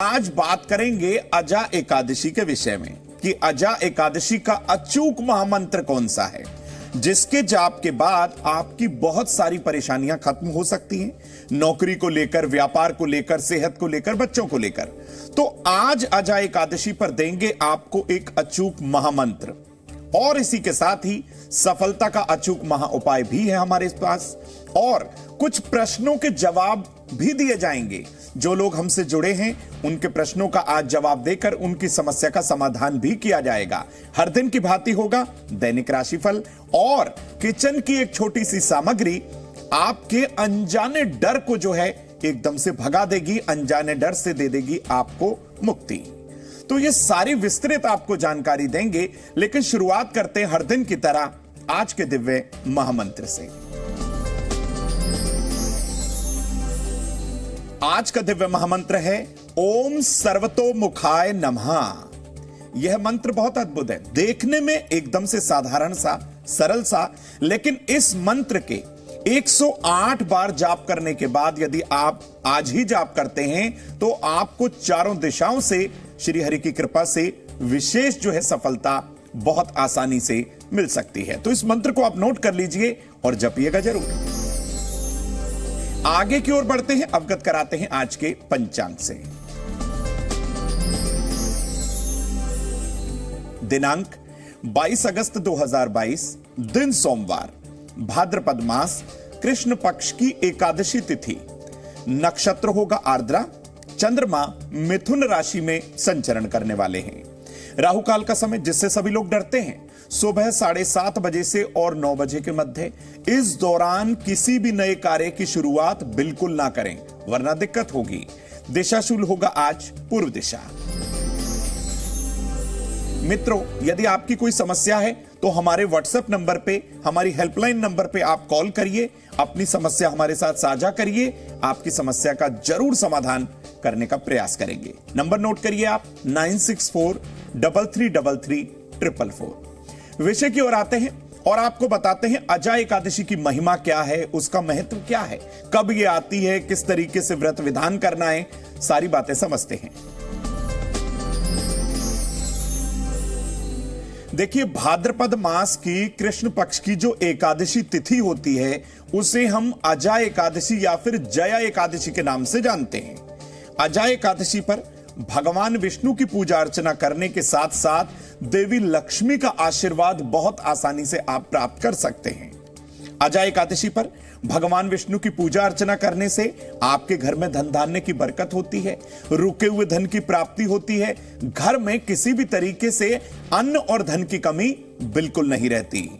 आज बात करेंगे अजा एकादशी के विषय में कि अजा एकादशी का अचूक महामंत्र कौन सा है जिसके जाप के बाद आपकी बहुत सारी परेशानियां खत्म हो सकती हैं, नौकरी को लेकर, व्यापार को लेकर, सेहत को लेकर, बच्चों को लेकर। तो आज अजा एकादशी पर देंगे आपको एक अचूक महामंत्र और इसी के साथ ही सफलता का अचूक महा उपाय भी है हमारे पास और कुछ प्रश्नों के जवाब भी दिए जाएंगे। जो लोग हमसे जुड़े हैं उनके प्रश्नों का आज जवाब देकर उनकी समस्या का समाधान भी किया जाएगा। हर दिन की भांति होगा दैनिक राशिफल और किचन की एक छोटी सी सामग्री आपके अनजाने डर को जो है एकदम से भगा देगी, अनजाने डर से दे देगी आपको मुक्ति। तो ये सारी विस्तृत आपको जानकारी देंगे, लेकिन शुरुआत करते हैं हर दिन की तरह आज के दिव्य महामंत्र से। आज का दिव्य महामंत्र है ओम सर्वतोमुखाय नमः। यह मंत्र बहुत अद्भुत है, देखने में एकदम से साधारण सा, सरल सा, लेकिन इस मंत्र के 108 बार जाप करने के बाद यदि आप आज ही जाप करते हैं तो आपको चारों दिशाओं से श्री हरि की कृपा से विशेष जो है सफलता बहुत आसानी से मिल सकती है। तो इस मंत्र को आप नोट कर लीजिए और जपिएगा जरूर। आगे की ओर बढ़ते हैं, अवगत कराते हैं आज के पंचांग से। दिनांक 22 अगस्त 2022, दिन सोमवार, भाद्रपद मास, कृष्ण पक्ष की एकादशी तिथि, नक्षत्र होगा आर्द्रा, चंद्रमा मिथुन राशि में संचरण करने वाले हैं। राहु काल का समय जिससे सभी लोग डरते हैं, सुबह 7:30 बजे से और 9 बजे के मध्य। इस दौरान किसी भी नए कार्य की शुरुआत बिल्कुल ना करें वरना दिक्कत होगी। दिशाशूल होगा आज पूर्व दिशा। मित्रों, यदि आपकी कोई समस्या है तो हमारे व्हाट्सएप नंबर पे, हमारी हेल्पलाइन नंबर पे आप कॉल करिए, अपनी समस्या हमारे साथ साझा करिए, आपकी समस्या का जरूर समाधान करने का प्रयास करेंगे। नंबर नोट करिए आप 9643333444। विषय की ओर आते हैं और आपको बताते हैं अजा एकादशी की महिमा क्या है, उसका महत्व क्या है, कब ये आती है, किस तरीके से व्रत विधान करना है, सारी बातें समझते हैं। देखिए, भाद्रपद मास की कृष्ण पक्ष की जो एकादशी तिथि होती है उसे हम अजा एकादशी या फिर जया एकादशी के नाम से जानते हैं। अजा एकादशी पर भगवान विष्णु की पूजा अर्चना करने के साथ साथ देवी लक्ष्मी का आशीर्वाद बहुत आसानी से आप प्राप्त कर सकते हैं। अजा एकादशी पर भगवान विष्णु की पूजा अर्चना करने से आपके घर में धन धान्य की बरकत होती है, रुके हुए धन की प्राप्ति होती है, घर में किसी भी तरीके से अन्न और धन की कमी बिल्कुल नहीं रहती।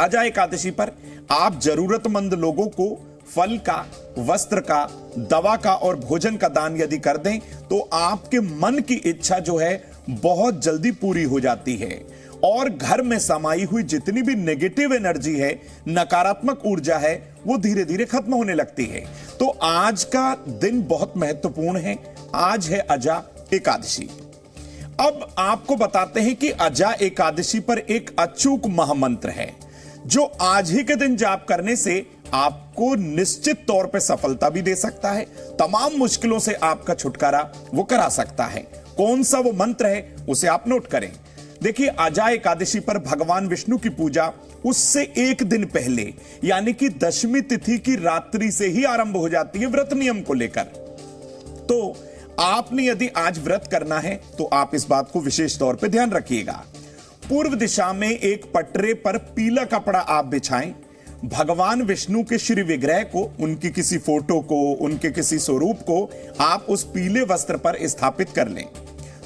अजा एकादशी पर आप जरूरतमंद लोगों को फल का, वस्त्र का, दवा का और भोजन का दान यदि कर दें तो आपके मन की इच्छा जो है बहुत जल्दी पूरी हो जाती है और घर में समाई हुई जितनी भी नेगेटिव एनर्जी है, नकारात्मक ऊर्जा है, वो धीरे धीरे खत्म होने लगती है। तो आज का दिन बहुत महत्वपूर्ण है। आज है अजा एकादशी। अब आपको बताते हैं कि अजा एकादशी पर एक अचूक महामंत्र है जो आज ही के दिन जाप करने से आपको निश्चित तौर पे सफलता भी दे सकता है, तमाम मुश्किलों से आपका छुटकारा वो करा सकता है। कौन सा वो मंत्र है उसे आप नोट करें। देखिए, अजा एकादशी पर भगवान विष्णु की पूजा उससे एक दिन पहले यानी कि दशमी तिथि की रात्रि से ही आरंभ हो जाती है व्रत नियम को लेकर। तो आपने यदि आज व्रत करना है तो आप इस बात को विशेष तौर पे ध्यान रखिएगा। पूर्व दिशा में एक पटरे पर पीला कपड़ा आप बिछाएं, भगवान विष्णु के श्री विग्रह को, उनकी किसी फोटो को, उनके किसी स्वरूप को आप उस पीले वस्त्र पर स्थापित कर लें।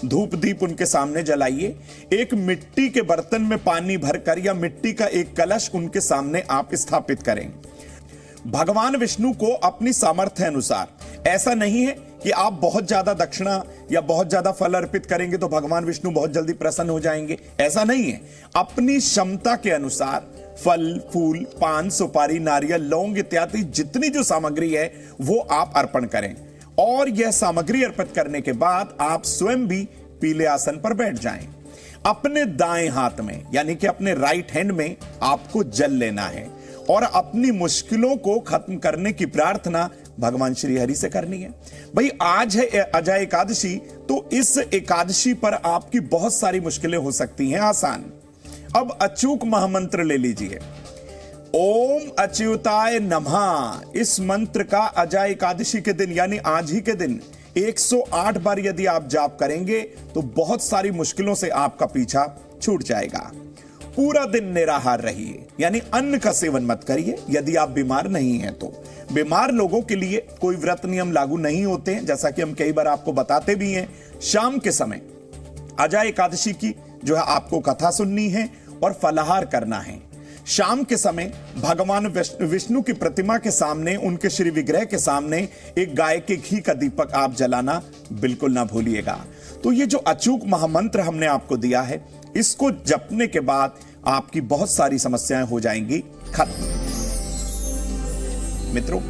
धूप दीप उनके सामने जलाइए। एक मिट्टी के बर्तन में पानी भरकर या मिट्टी का एक कलश उनके सामने आप स्थापित करें। भगवान विष्णु को अपनी सामर्थ्य अनुसार, ऐसा नहीं है कि आप बहुत ज्यादा दक्षिणा या बहुत ज्यादा फल अर्पित करेंगे तो भगवान विष्णु बहुत जल्दी प्रसन्न हो जाएंगे, ऐसा नहीं है। अपनी क्षमता के अनुसार फल, फूल, पान, सुपारी, नारियल, लौंग इत्यादि जितनी जो सामग्री है वो आप अर्पण करें और यह सामग्री अर्पित करने के बाद आप स्वयं भी पीले आसन पर बैठ जाएं। अपने दाएं हाथ में यानी कि अपने राइट हैंड में आपको जल लेना है और अपनी मुश्किलों को खत्म करने की प्रार्थना भगवान श्री हरि से करनी है। भाई आज है अजय एकादशी, तो इस एकादशी पर आपकी बहुत सारी मुश्किलें हो सकती हैं आसान। अब अचूक महामंत्र ले लीजिए, ओम अच्युताय नमः। इस मंत्र का अजय एकादशी के दिन यानी आज ही के दिन 108 बार यदि आप जाप करेंगे तो बहुत सारी मुश्किलों से आपका पीछा छूट जाएगा। पूरा दिन निराहार रहिए, यानी अन्न का सेवन मत करिए यदि आप बीमार नहीं हैं तो। बीमार लोगों के लिए कोई व्रत नियम लागू नहीं होते हैं, जैसा कि हम कई बार आपको बताते भी हैं। शाम के समय अजय एकादशी की जो है आपको कथा सुननी है और फलाहार करना है। शाम के समय भगवान विष्णु की प्रतिमा के सामने, उनके श्री विग्रह के सामने एक गाय के घी का दीपक आप जलाना बिल्कुल ना भूलिएगा। तो ये जो अचूक महामंत्र हमने आपको दिया है, इसको जपने के बाद आपकी बहुत सारी समस्याएं हो जाएंगी खत्म। मित्रों,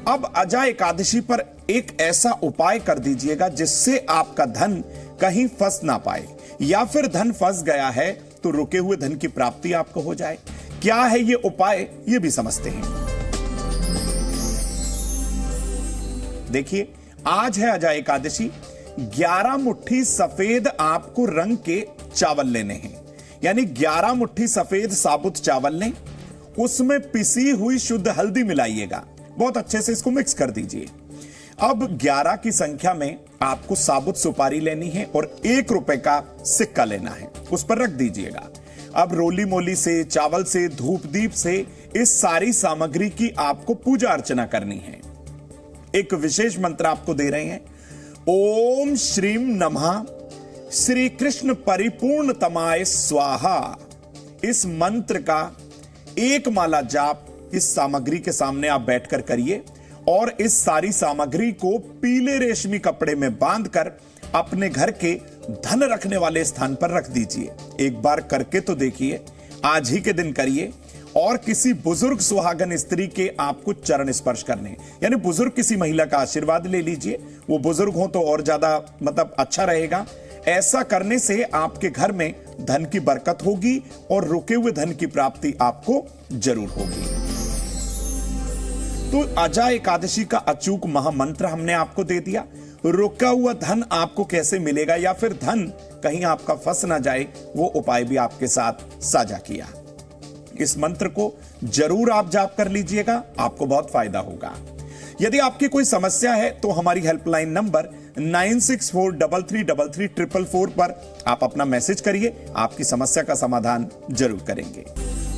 अब अजय एकादशी पर एक ऐसा उपाय कर दीजिएगा जिससे आपका धन कहीं फंस ना पाए, या फिर धन फंस गया है तो रुके हुए धन की प्राप्ति आपको हो जाए। क्या है ये उपाय, ये भी समझते हैं। देखिए, आज है अजय एकादशी। 11 मुट्ठी सफेद आपको रंग के चावल लेने हैं, यानी 11 मुट्ठी सफेद साबुत चावल लें, उसमें पिसी हुई शुद्ध हल्दी मिलाइएगा, बहुत अच्छे से इसको मिक्स कर दीजिए। अब 11 की संख्या में आपको साबुत सुपारी लेनी है और 1 रुपए का सिक्का लेना है, उस पर रख दीजिएगा। अब रोली मोली से, चावल से, धूप दीप से इस सारी सामग्री की आपको पूजा अर्चना करनी है। एक विशेष मंत्र आपको दे रहे हैं, ओम श्रीम नमः श्री कृष्ण परिपूर्ण तमाय स्वाहा। इस मंत्र का 1 माला जाप इस सामग्री के सामने आप बैठकर करिए और इस सारी सामग्री को पीले रेशमी कपड़े में बांधकर अपने घर के धन रखने वाले स्थान पर रख दीजिए। एक बार करके तो देखिए, आज ही के दिन करिए। और किसी बुजुर्ग सुहागन स्त्री के आपको चरण स्पर्श करने, यानी बुजुर्ग किसी महिला का आशीर्वाद ले लीजिए। वो बुजुर्ग हो तो और ज्यादा मतलब अच्छा रहेगा। ऐसा करने से आपके घर में धन की बरकत होगी और रुके हुए धन की प्राप्ति आपको जरूर होगी। तो अजय एकादशी का अचूक महामंत्र हमने आपको दे दिया। रुका हुआ धन आपको कैसे मिलेगा या फिर धन कहीं आपका फंस ना जाए, वो उपाय भी आपके साथ साझा किया। इस मंत्र को जरूर आप जाप कर लीजिएगा, आपको बहुत फायदा होगा। यदि आपकी कोई समस्या है तो हमारी हेल्पलाइन नंबर 9643333444 पर आप अपना मैसेज करिए, आपकी समस्या का समाधान जरूर करेंगे।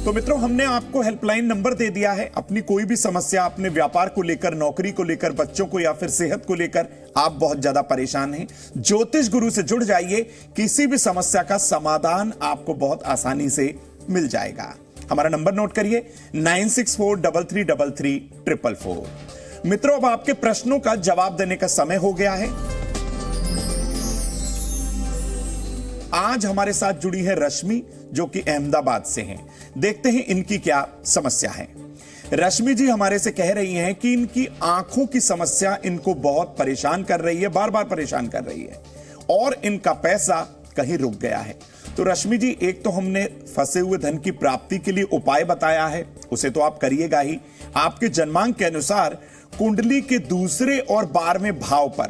तो मित्रों, हमने आपको हेल्पलाइन नंबर दे दिया है। अपनी कोई भी समस्या, अपने व्यापार को लेकर, नौकरी को लेकर, बच्चों को या फिर सेहत को लेकर आप बहुत ज्यादा परेशान हैं, ज्योतिष गुरु से जुड़ जाइए। किसी भी समस्या का समाधान आपको बहुत आसानी से मिल जाएगा। हमारा नंबर नोट करिए, 9643333444। मित्रों, अब आपके प्रश्नों का जवाब देने का समय हो गया है। आज हमारे साथ जुड़ी है रश्मि, जो कि अहमदाबाद से हैं। देखते हैं इनकी क्या समस्या है। रश्मि जी हमारे से कह रही हैं कि इनकी आंखों की समस्या इनको बहुत परेशान कर रही है, बार बार परेशान कर रही है और इनका पैसा कहीं रुक गया है। तो रश्मि जी, एक तो हमने फंसे हुए धन की प्राप्ति के लिए उपाय बताया है, उसे तो आप करिएगा ही। आपके जन्मांक के अनुसार कुंडली के दूसरे और 12वें भाव पर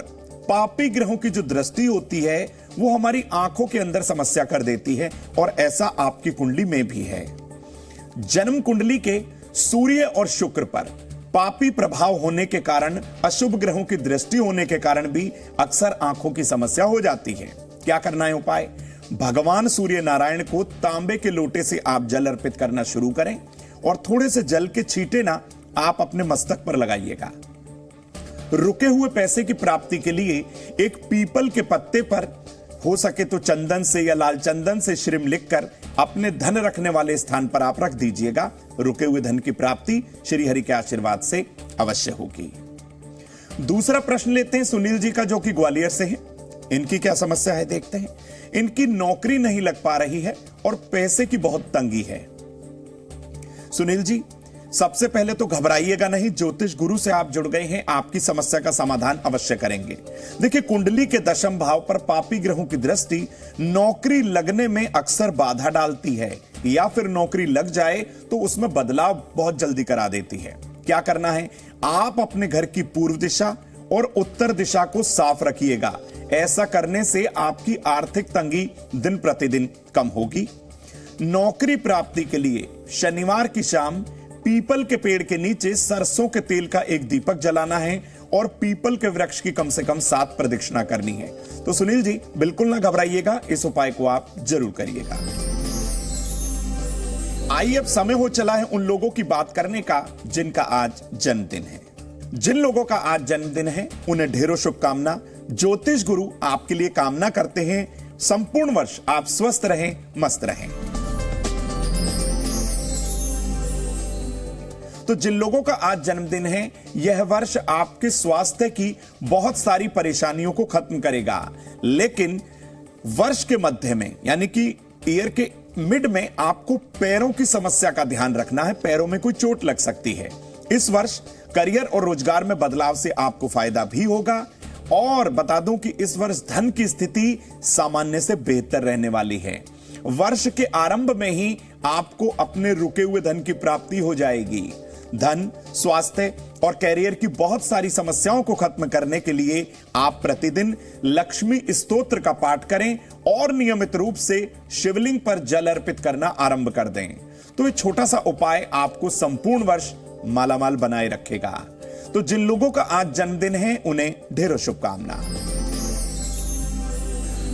पापी ग्रहों की जो दृष्टि होती है वो हमारी आंखों के अंदर समस्या कर देती है, और ऐसा आपकी कुंडली में भी है। जन्म कुंडली के सूर्य और शुक्र पर पापी प्रभाव होने के कारण, अशुभ ग्रहों की दृष्टि होने के कारण भी अक्सर आंखों की समस्या हो जाती है। क्या करना है उपाय? भगवान सूर्य नारायण को तांबे के लोटे से आप जल अर्पित करना शुरू करें और थोड़े से जल के छींटे ना आप अपने मस्तक पर लगाइएगा। रुके हुए पैसे की प्राप्ति के लिए एक पीपल के पत्ते पर हो सके तो चंदन से या लाल चंदन से श्रीम लिखकर अपने धन रखने वाले स्थान पर आप रख दीजिएगा। रुके हुए धन की प्राप्ति श्री हरि के आशीर्वाद से अवश्य होगी। दूसरा प्रश्न लेते हैं सुनील जी का, जो कि ग्वालियर से हैं। इनकी क्या समस्या है देखते हैं। इनकी नौकरी नहीं लग पा रही है और पैसे की बहुत तंगी है। सुनील जी, सबसे पहले तो घबराइएगा नहीं, ज्योतिष गुरु से आप जुड़ गए हैं, आपकी समस्या का समाधान अवश्य करेंगे। देखिए, कुंडली के दशम भाव पर पापी ग्रहों की दृष्टि नौकरी लगने में अक्सर बाधा डालती है, या फिर नौकरी लग जाए तो उसमें बदलाव बहुत जल्दी करा देती है। क्या करना है? आप अपने घर की पूर्व दिशा और उत्तर दिशा को साफ रखिएगा। ऐसा करने से आपकी आर्थिक तंगी दिन प्रतिदिन कम होगी। नौकरी प्राप्ति के लिए शनिवार की शाम पीपल के पेड़ के नीचे सरसों के तेल का एक दीपक जलाना है और पीपल के वृक्ष की कम से कम 7 प्रदक्षिणा करनी है। तो सुनील जी, बिल्कुल ना घबराइएगा, इस उपाय को आप जरूर करिएगा। आइए अब समय हो चला है उन लोगों की बात करने का जिनका आज जन्मदिन है। जिन लोगों का आज जन्मदिन है उन्हें ढेरों शुभकामना। ज्योतिष गुरु आपके लिए कामना करते हैं संपूर्ण वर्ष आप स्वस्थ रहें, मस्त रहें। तो जिन लोगों का आज जन्मदिन है, यह वर्ष आपके स्वास्थ्य की बहुत सारी परेशानियों को खत्म करेगा, लेकिन वर्ष के मध्य में यानी कि ईयर के मिड में आपको पैरों की समस्या का ध्यान रखना है। पैरों में कोई चोट लग सकती है। इस वर्ष करियर और रोजगार में बदलाव से आपको फायदा भी होगा। और बता दूं कि इस वर्ष धन की स्थिति सामान्य से बेहतर रहने वाली है। वर्ष के आरंभ में ही आपको अपने रुके हुए धन की प्राप्ति हो जाएगी। धन, स्वास्थ्य और कैरियर की बहुत सारी समस्याओं को खत्म करने के लिए आप प्रतिदिन लक्ष्मी स्तोत्र का पाठ करें और नियमित रूप से शिवलिंग पर जल अर्पित करना आरंभ कर दें। तो ये छोटा सा उपाय आपको संपूर्ण वर्ष मालामाल बनाए रखेगा। तो जिन लोगों का आज जन्मदिन है उन्हें ढेरों शुभकामना।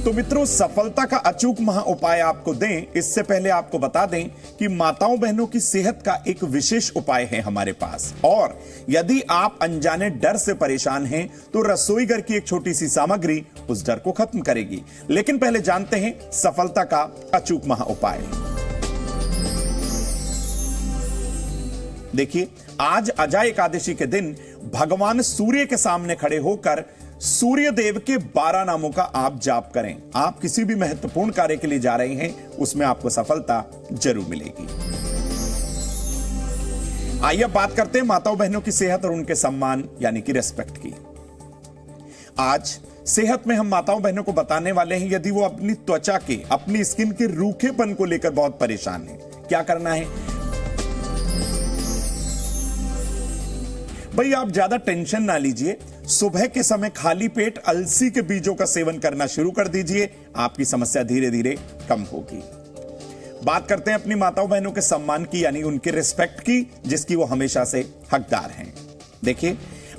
तो मित्रों, सफलता का अचूक महा उपाय आपको दें इससे पहले आपको बता दें कि माताओं बहनों की सेहत का एक विशेष उपाय है हमारे पास। और यदि आप अनजाने डर से परेशान हैं तो रसोई घर की एक छोटी सी सामग्री उस डर को खत्म करेगी। लेकिन पहले जानते हैं सफलता का अचूक महा उपाय। देखिए, आज अजय एकादशी के दिन भगवान सूर्य के सामने खड़े होकर सूर्य देव के 12 नामों का आप जाप करें। आप किसी भी महत्वपूर्ण कार्य के लिए जा रहे हैं, उसमें आपको सफलता जरूर मिलेगी। आइए बात करते हैं माताओं बहनों की सेहत और उनके सम्मान यानी कि रेस्पेक्ट की। आज सेहत में हम माताओं बहनों को बताने वाले हैं, यदि वो अपनी त्वचा के, अपनी स्किन के रूखेपन को लेकर बहुत परेशान है, क्या करना है भाई? आप ज्यादा टेंशन ना लीजिए। सुबह के समय खाली पेट अलसी के बीजों का सेवन करना शुरू कर दीजिए। आपकी समस्या धीरे धीरे कम होगी। बात करते हैं अपनी माताओं बहनों के सम्मान की यानी उनके रिस्पेक्ट की, जिसकी वो हमेशा से हकदार हैं। देखिए,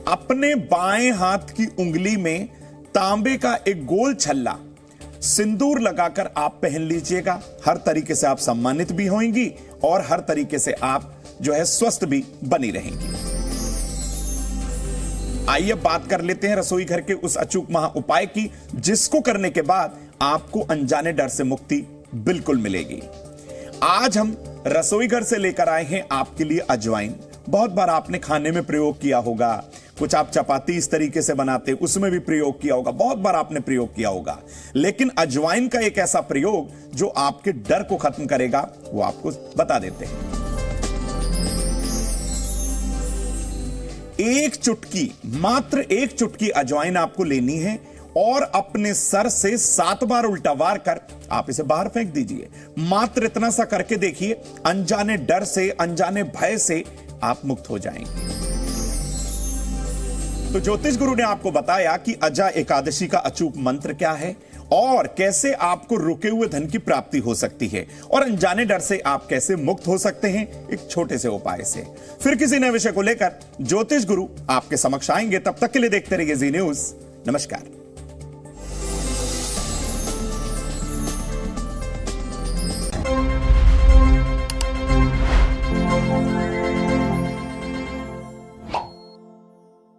अपने बाएं हाथ की उंगली में तांबे का एक गोल छल्ला सिंदूर लगाकर आप पहन लीजिएगा। हर तरीके से आप सम्मानित भी होंगी और हर तरीके से आप जो है स्वस्थ भी बनी रहेंगी। आइए बात कर लेते हैं रसोई घर के उस अचूक महा उपाय की, जिसको करने के बाद आपको अनजाने डर से मुक्ति बिल्कुल मिलेगी। आज हम रसोई घर से लेकर आए हैं आपके लिए अजवाइन। बहुत बार आपने खाने में प्रयोग किया होगा, कुछ आप चपाती इस तरीके से बनाते उसमें भी प्रयोग किया होगा, बहुत बार आपने प्रयोग किया होगा। लेकिन अजवाइन का एक ऐसा प्रयोग जो आपके डर को खत्म करेगा, वो आपको बता देते हैं। एक चुटकी, मात्र एक चुटकी अजवाइन आपको लेनी है और अपने सर से 7 बार उल्टा वार कर आप इसे बाहर फेंक दीजिए। मात्र इतना सा करके देखिए, अनजाने डर से, अनजाने भय से आप मुक्त हो जाएंगे। तो ज्योतिष गुरु ने आपको बताया कि अजय एकादशी का अचूक मंत्र क्या है और कैसे आपको रुके हुए धन की प्राप्ति हो सकती है और अनजाने डर से आप कैसे मुक्त हो सकते हैं एक छोटे से उपाय से। फिर किसी नए विषय को लेकर ज्योतिष गुरु आपके समक्ष आएंगे। तब तक के लिए देखते रहिए जी न्यूज़। नमस्कार।